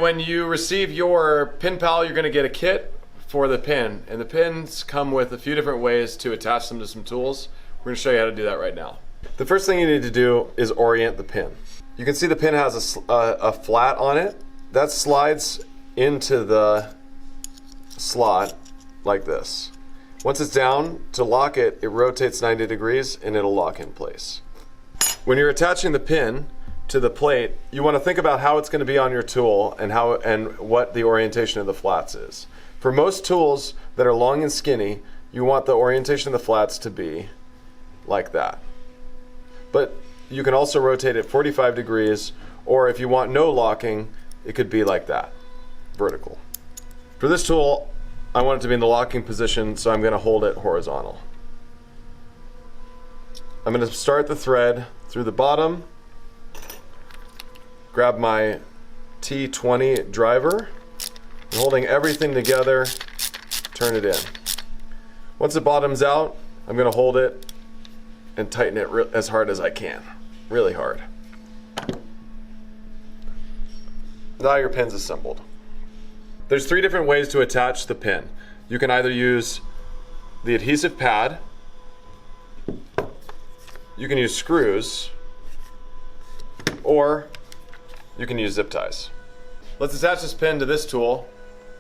When you receive your PinPal, you're going to get a kit for the pin, and the pins come with a few different ways to attach them to some tools. We're going to show you how to do that right now. The first thing you need to do is orient the pin. You can see the pin has a flat on it. That slides into the slot like this. Once it's down, to lock it, it rotates 90 degrees and it'll lock in place. When you're attaching the pin to the plate, you want to think about how it's going to be on your tool and what the orientation of the flats is. For most tools that are long and skinny, you want the orientation of the flats to be like that. But you can also rotate it 45 degrees, or if you want no locking, it could be like that, vertical. For this tool, I want it to be in the locking position, so I'm going to hold it horizontal. I'm going to start the thread through the bottom, grab my T20 driver, and holding everything together, turn it in. Once it bottoms out, I'm going to hold it and tighten it as hard as I can, really hard. Now your pin's assembled. There's 3 different ways to attach the pin. You can either use the adhesive pad, you can use screws, or you can use zip ties. Let's attach this pin to this tool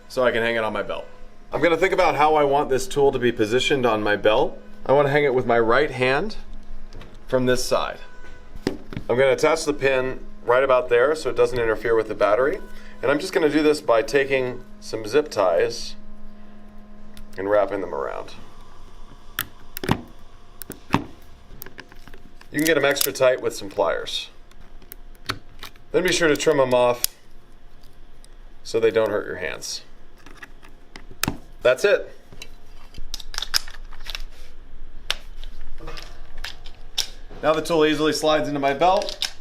so I can hang it on my belt. I'm going to think about how I want this tool to be positioned on my belt. I want to hang it with my right hand from this side. I'm going to attach the pin right about there so it doesn't interfere with the battery. And I'm just going to do this by taking some zip ties and wrapping them around. You can get them extra tight with some pliers. Then be sure to trim them off so they don't hurt your hands. That's it. Now the tool easily slides into my belt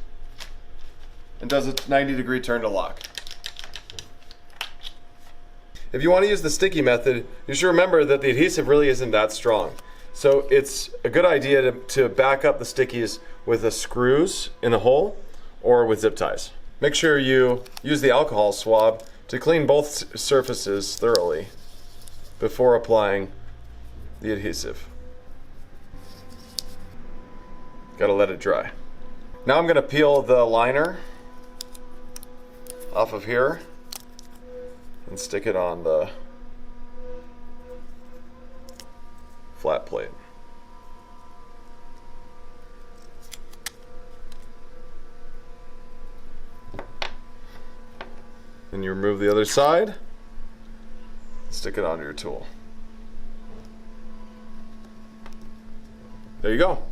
and does a 90-degree turn to lock. If you want to use the sticky method, you should remember that the adhesive really isn't that strong. So it's a good idea to back up the stickies with the screws in the hole or with zip ties. Make sure you use the alcohol swab to clean both surfaces thoroughly before applying the adhesive. Gotta let it dry. Now I'm gonna peel the liner off of here and stick it on the flat plate. Then you remove the other side, stick it onto your tool. There you go.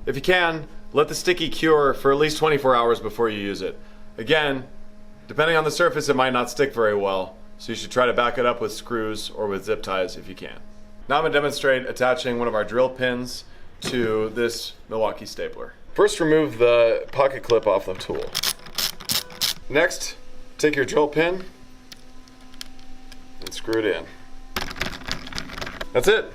If you can, let the sticky cure for at least 24 hours before you use it. Again, depending on the surface, it might not stick very well, so you should try to back it up with screws or with zip ties if you can. Now I'm going to demonstrate attaching one of our drill pins to this Milwaukee stapler. First, remove the pocket clip off the tool. Next, take your drill pin and screw it in. That's it.